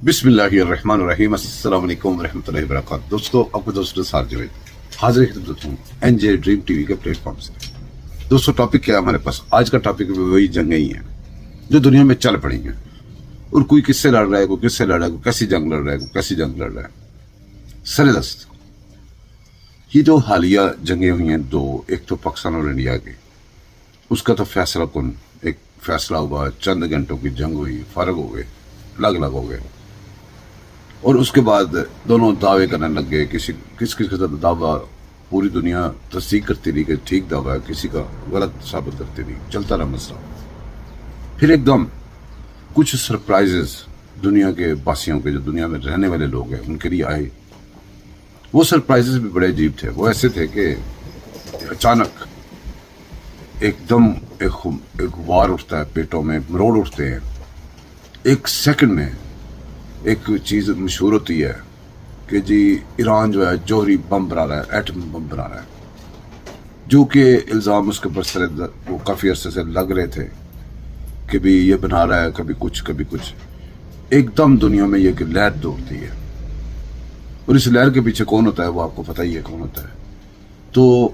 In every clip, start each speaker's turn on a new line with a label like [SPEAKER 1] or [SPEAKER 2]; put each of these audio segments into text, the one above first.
[SPEAKER 1] बिस्मिल्लाहिर्रहमानिर्रहीम। अस्सलाम वालेकुम रहमतुल्लाहि व बरकातहू। दोस्तों, आपको दोस्तों साथ जो हाजिर खिदमत हूँ एनजे ड्रीम टीवी के प्लेटफॉर्म से। दोस्तों, टॉपिक क्या है हमारे पास? आज का टॉपिक वही जंगें ही हैं जो दुनिया में चल पड़ी हैं, और कोई किससे लड़ रहा है, कोई किससे लड़ रहा है, कोई कैसी जंग लड़ रहा है, कोई कैसी जंग लड़ रहा है। सरदस्त ये जो हालिया जंगें हुई हैं दो, एक तो पाकिस्तान और इंडिया की, उसका तो फैसला कौन, एक फैसला हुआ, चंद घंटों की जंग हुई, फर्क हो गए, अलग अलग हो गए, और उसके बाद दोनों दावे करने लग गए। किस किस का दावा पूरी दुनिया तस्दीक करती रही कि ठीक दावा है, किसी का गलत साबित करती रही, चलता रहा मसला। फिर एकदम कुछ सरप्राइजेस दुनिया के वासियों के, जो दुनिया में रहने वाले लोग हैं, उनके लिए आए। वो सरप्राइजेस भी बड़े अजीब थे। वो ऐसे थे कि अचानक एकदम एक वार उठता है, पेटों में मरोड़ उठते हैं। एक सेकंड में एक चीज मशहूर होती है कि जी ईरान जो है जौहरी बम बना रहा है, एटम बम बना रहा है, जो कि इल्ज़ाम उसके ऊपर वो काफ़ी अरसे से लग रहे थे कि भी ये बना रहा है, कभी कुछ कभी कुछ। एकदम दुनिया में ये लहर दौड़ती है, और इस लहर के पीछे कौन होता है वो आपको पता ही है कौन होता है। तो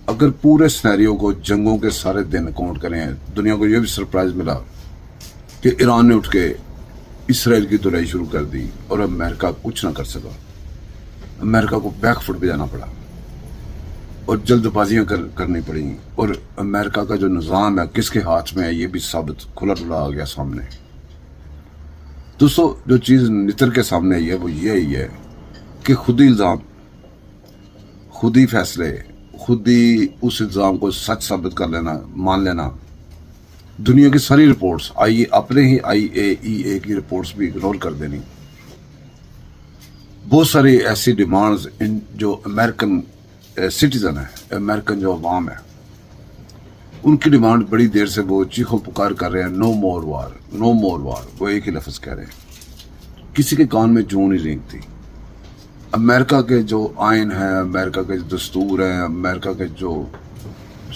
[SPEAKER 1] अगर पूरे सिनेरियो को, जंगों के सारे दिन काउंट करें, दुनिया को ये भी सरप्राइज मिला कि ईरान ने उठ के इसराइल की धुलाई शुरू कर दी, और अमेरिका कुछ ना कर सका। अमेरिका को बैकफुट पे जाना पड़ा, और जल्दबाजियां करनी पड़ी, और अमेरिका का जो निज़ाम है किसके हाथ में है ये भी साबित खुला डुला आ गया सामने। दोस्तों, जो चीज़ नितर के सामने आई है वो ये ही है कि खुद ही इल्ज़ाम, खुद ही फैसले, खुद ही उस इल्ज़ाम को सच साबित कर लेना, मान लेना। दुनिया की सारी रिपोर्ट्स, अपने ही IAEA की रिपोर्ट्स भी इग्नोर कर देनी। बहुत सारी ऐसी डिमांड्स इन जो अमेरिकन सिटीजन है, अमेरिकन जो अवाम है, उनकी डिमांड बड़ी देर से वो चीखों पुकार कर रहे हैं, नो मोर वार, नो मोर वार। वो एक ही लफ्ज़ कह रहे हैं, किसी के कान में जूं नहीं रेंगती। अमेरिका के जो आइन है, अमेरिका के जो दस्तूर हैं, अमेरिका के जो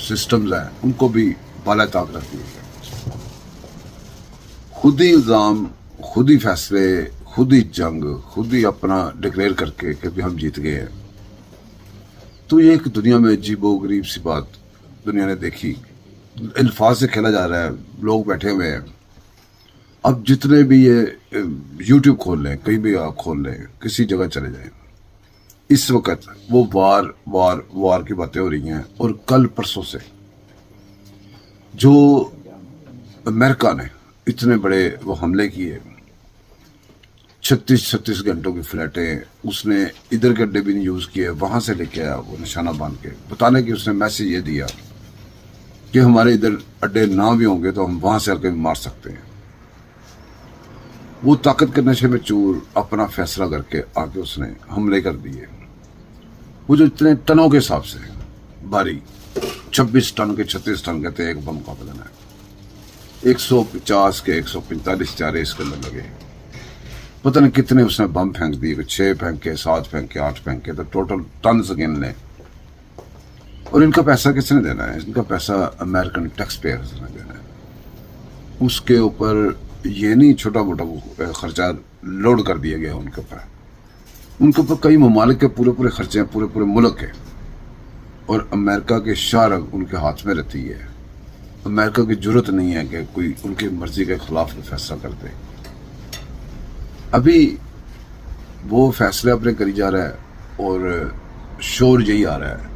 [SPEAKER 1] सिस्टम्स हैं, उनको भी बाला ताक रखती है। खुद ही इल्ज़ाम, खुद ही फैसले, खुद ही जंग, खुद ही अपना डिक्लेयर करके कि भी हम जीत गए हैं। तो ये एक दुनिया में अजीबो गरीब सी बात दुनिया ने देखी। अल्फाज से खेला जा रहा है, लोग बैठे हुए हैं। अब जितने भी ये यूट्यूब खोल लें, कहीं भी आप खोल लें, किसी जगह चले जाएं, इस वक्त वो वार वार वार की बातें हो रही हैं। और कल परसों से जो अमेरिका ने इतने बड़े वो हमले किए, 36 घंटों की फ्लाइटें उसने इधर के अड्डे भी नहीं यूज़ किए, वहाँ से लेके आया वो निशाना बांध के, बताने की उसने मैसेज ये दिया कि हमारे इधर अड्डे ना भी होंगे तो हम वहाँ से आके मार सकते हैं। वो ताकत के नशे में चूर अपना फैसला करके आके उसने हमले कर दिए। वो जो इतने टनों के हिसाब से भारी, 26 टन के 36 टन के थे एक बम का वजन है। 150 के 145 चारे इसके अंदर लगे। पता नहीं कितने उसने बम फेंक दिए, 6 फेंक के, 7 फेंक के, 8 फेंक के, तो टोटल टन गिन लें। और इनका पैसा किसने देना है? इनका पैसा अमेरिकन टैक्स पेयर्स ने देना है। उसके ऊपर ये नहीं छोटा मोटा खर्चा लोड कर दिया गया उनके ऊपर। उनके ऊपर कई ममालिक के पूरे पूरे खर्चे हैं, पूरे पूरे मुल्क के, और अमेरिका के शारग उनके हाथ में रहती है। अमेरिका की जरूरत नहीं है कि कोई उनकी मर्जी के खिलाफ फैसला कर दे। अभी वो फैसले अपने करी जा रहा है, और शोर यही आ रहा है,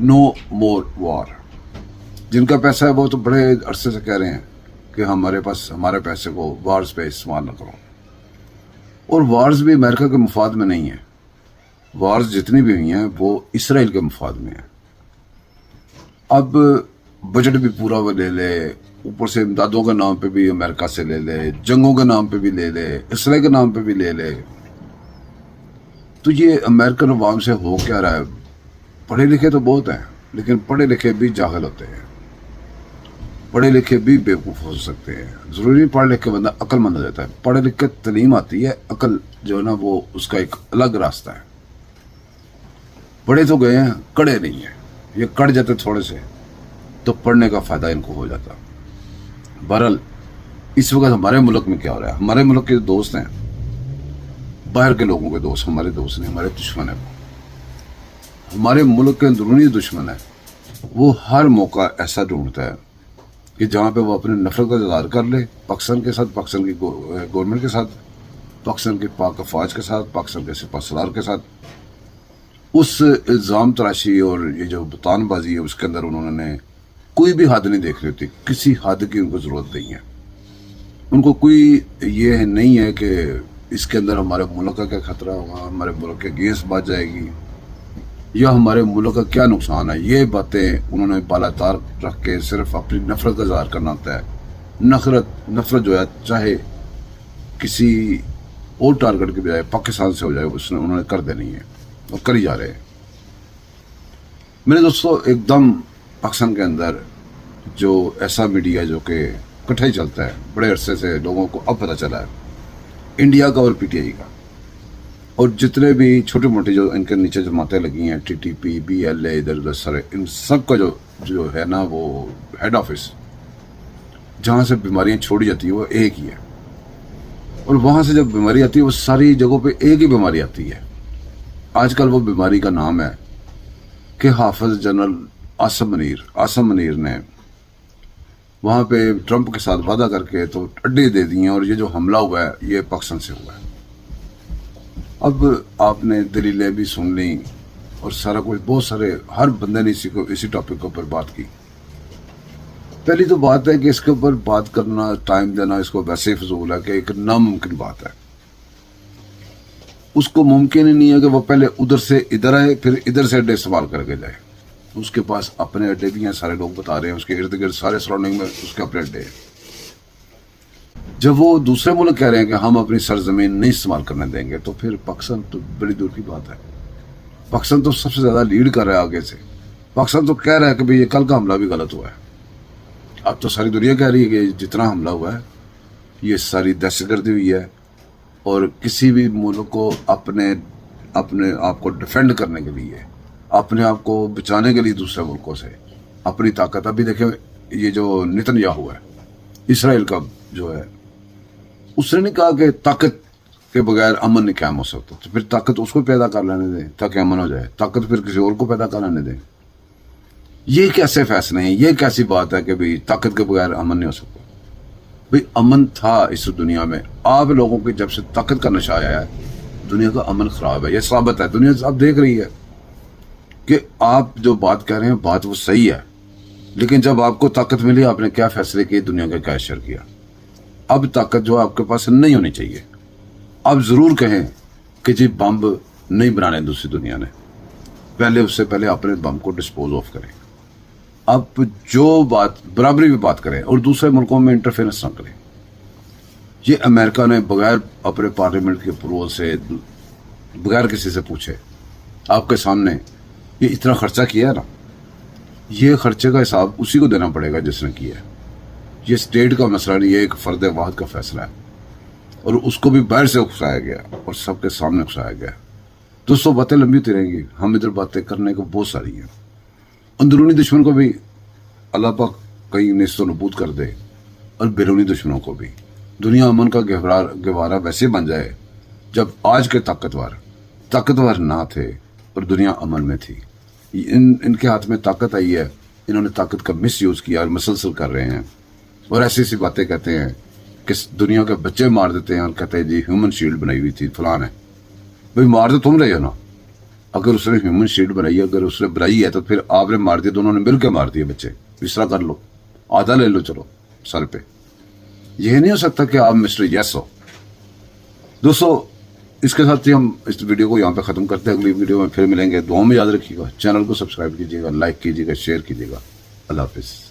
[SPEAKER 1] नो मोर वार। जिनका पैसा है वो तो बड़े अरसे से कह रहे हैं कि हमारे पैसे को वार्स पे इस्तेमाल न करो। और वार्स भी अमेरिका के मुफाद में नहीं है। वार्स जितनी भी हुई हैं वो इसराइल के मुफाद में है। अब बजट भी पूरा वो ले ले, ऊपर से इमदादों के नाम पे भी अमेरिका से ले ले, जंगों के नाम पे भी ले ले, इसराइल के नाम पे भी ले ले। तो ये अमेरिकन अवाम से हो क्या रहा है? पढ़े लिखे तो बहुत हैं, लेकिन पढ़े लिखे भी जाहिल होते हैं, पढ़े लिखे भी बेवकूफ़ हो सकते हैं। ज़रूरी नहीं पढ़ लिख के बंदा अक्लमंद हो जाता है। पढ़े लिख के तलीम आती है, अकल जो है ना वो उसका एक अलग रास्ता है। पढ़े तो गए हैं, कड़े नहीं है। ये कड़ जाते थोड़े से तो पढ़ने का फ़ायदा इनको हो जाता। बहरहाल इस वक्त हमारे मुल्क में क्या हो रहा है? हमारे मुल्क के दोस्त हैं باہر کے لوگوں کے دوست ہمارے دوست نہیں، ہمارے دشمن ہیں، ہمارے ملک کے اندرونی دشمن ہے۔ وہ ہر موقع ایسا ڈھونڈتا ہے کہ جہاں پہ وہ اپنے نفرت کا اظہار کر لے، پاکستان کے ساتھ، پاکستان کی گورنمنٹ کے ساتھ، پاکستان کی پاک افواج کے ساتھ، پاکستان کے سپہ سالار کے ساتھ۔ اس الزام تراشی اور یہ جو بتان بازی ہے اس کے اندر انہوں نے کوئی بھی حد نہیں دیکھ رہی ہوتی، کسی حد کی ان کو ضرورت نہیں ہے۔ ان کو کوئی یہ نہیں ہے کہ اس کے اندر ہمارے ملک کا کیا خطرہ ہوگا، ہمارے ملک کے گیس بچ جائے گی، یا ہمارے ملک کا کیا نقصان ہے۔ یہ باتیں انہوں نے بالا تار رکھ کے صرف اپنی نفرت کا اظہار کرنا ہوتا ہے۔ نفرت جو ہے چاہے کسی اور ٹارگٹ کے بجائے پاکستان سے ہو جائے، اس نے انہوں نے کر دینی ہے اور کر ہی جا رہے ہیں۔ میرے دوستو، ایک دم پاکستان کے اندر جو ایسا میڈیا جو کہ اکٹھا ہی چلتا ہے، بڑے عرصے سے لوگوں کو اب پتہ چلا ہے، انڈیا کا اور پی ٹی آئی کا، اور جتنے بھی چھوٹے موٹے جو ان کے نیچے جماعتیں لگی ہیں، T T P, B L A, ادھر ادھر سارے، ان سب کا جو ہے نا، وہ ہیڈ آفس جہاں سے بیماریاں چھوڑی جاتی ہیں وہ ایک ہی ہے، اور وہاں سے جب بیماری آتی ہے وہ ساری جگہوں پہ ایک ہی بیماری آتی ہے۔ آج کل وہ بیماری کا نام ہے کہ حافظ جنرل آصم منیر نے وہاں پہ ٹرمپ کے ساتھ وعدہ کر کے تو اڈے دے دیے ہیں، اور یہ جو حملہ ہوا ہے یہ پاکستان سے ہوا ہے۔ اب آپ نے دلیلیں بھی سن لیں اور سارا کچھ، بہت سارے، ہر بندے نے اسی ٹاپک کے اوپر بات کی۔ پہلی تو بات ہے کہ اس کے اوپر بات کرنا، ٹائم دینا اس کو ویسے ہی فضول ہے کہ ایک ناممکن بات ہے۔ اس کو ممکن ہی نہیں ہے کہ وہ پہلے ادھر سے ادھر آئے پھر ادھر سے اڈے استعمال کر کے جائے۔ اس کے پاس اپنے اڈے بھی ہیں، سارے لوگ بتا رہے ہیں، اس کے ارد گرد سارے سراؤنڈنگ میں اس کے اپنے اڈے ہیں۔ جب وہ دوسرے ملک کہہ رہے ہیں کہ ہم اپنی سرزمین نہیں استعمال کرنے دیں گے، تو پھر پاکستان تو بڑی دور کی بات ہے۔ پاکستان تو سب سے زیادہ لیڈ کر رہا ہے آگے سے۔ پاکستان تو کہہ رہا ہے کہ بھئی یہ کل کا حملہ بھی غلط ہوا ہے۔ اب تو ساری دنیا کہہ رہی ہے کہ جتنا حملہ ہوا ہے یہ ساری دہشت گردی ہوئی ہے، اور کسی بھی ملک کو اپنے آپ کو ڈیفینڈ کرنے کے لیے، اپنے آپ کو بچانے کے لیے دوسرے ملکوں سے اپنی طاقت، ابھی دیکھیں یہ جو نتن یاہو ہے اسرائیل کا جو ہے، اس نے نہیں کہا کہ طاقت کے بغیر امن نہیں قائم ہو سکتا، تو پھر طاقت اس کو پیدا کر لینے دیں تاکہ امن ہو جائے، طاقت پھر کسی اور کو پیدا کر لینے دیں۔ یہ کیسے فیصلے ہیں؟ یہ کیسی بات ہے کہ بھئی طاقت کے بغیر امن نہیں ہو سکتا؟ بھئی امن تھا اس دنیا میں، آپ لوگوں کی جب سے طاقت کا نشہ آیا ہے دنیا کا امن خراب ہے، یہ ثابت ہے، دنیا اب دیکھ رہی ہے کہ آپ جو بات کہہ رہے ہیں بات وہ صحیح ہے، لیکن جب آپ کو طاقت ملی آپ نے کیا فیصلے کیے، دنیا کا کیا اشر کیا۔ اب طاقت جو آپ کے پاس نہیں ہونی چاہیے۔ اب ضرور کہیں کہ جی بمب نہیں بنانے دوسری دنیا نے، اس سے پہلے اپنے بم کو ڈسپوز آف کریں۔ اب جو بات برابری بھی بات کریں اور دوسرے ملکوں میں انٹرفیئرنس نہ کریں۔ یہ امریکہ نے بغیر اپنے پارلیمنٹ کے اپروول سے، بغیر کسی سے پوچھے، آپ کے سامنے یہ اتنا خرچہ کیا ہے نا، یہ خرچے کا حساب اسی کو دینا پڑے گا جس نے کیا ہے۔ یہ اسٹیٹ کا مسئلہ نہیں، یہ ایک فرد واحد کا فیصلہ ہے، اور اس کو بھی باہر سے اکسایا گیا اور سب کے سامنے اکسایا گیا۔ دوستوں، باتیں لمبی ہوتی رہیں گی، ہم ادھر باتیں کرنے کو بہت ساری ہیں۔ اندرونی دشمن کو بھی اللہ پاک کہیں نیست و نبود کر دے، اور بیرونی دشمنوں کو بھی۔ دنیا امن کا گہوارہ ویسے بن جائے جب آج کے طاقتور نہ تھے اور دنیا امن میں تھی۔ ان کے ہاتھ میں طاقت آئی ہے، انہوں نے طاقت کا مس یوز کیا اور مسلسل کر رہے ہیں، اور ایسی باتیں کہتے ہیں کہ دنیا کے بچے مار دیتے ہیں اور کہتے ہیں جی ہیومن شیلڈ بنائی ہوئی تھی فلان ہے۔ بھئی مار تو تم رہے ہو نا، اگر اس نے ہیومن شیلڈ بنائی ہے، اگر اس نے بنائی ہے تو پھر آپ نے مار دیا، دونوں نے مل کے مار دیے بچے، اس طرح کر لو، آدھا لے لو چلو سر پہ۔ یہ نہیں ہو سکتا کہ آپ مسٹر یس ہو۔ دوستو، اس کے ساتھ ہی ہم اس ویڈیو کو یہاں پہ ختم کرتے ہیں، اگلی ویڈیو میں پھر ملیں گے۔ دعاؤں میں یاد رکھیے گا، چینل کو سبسکرائب کیجیے گا، لائک کیجیے گا، شیئر کیجیے گا۔ اللہ حافظ۔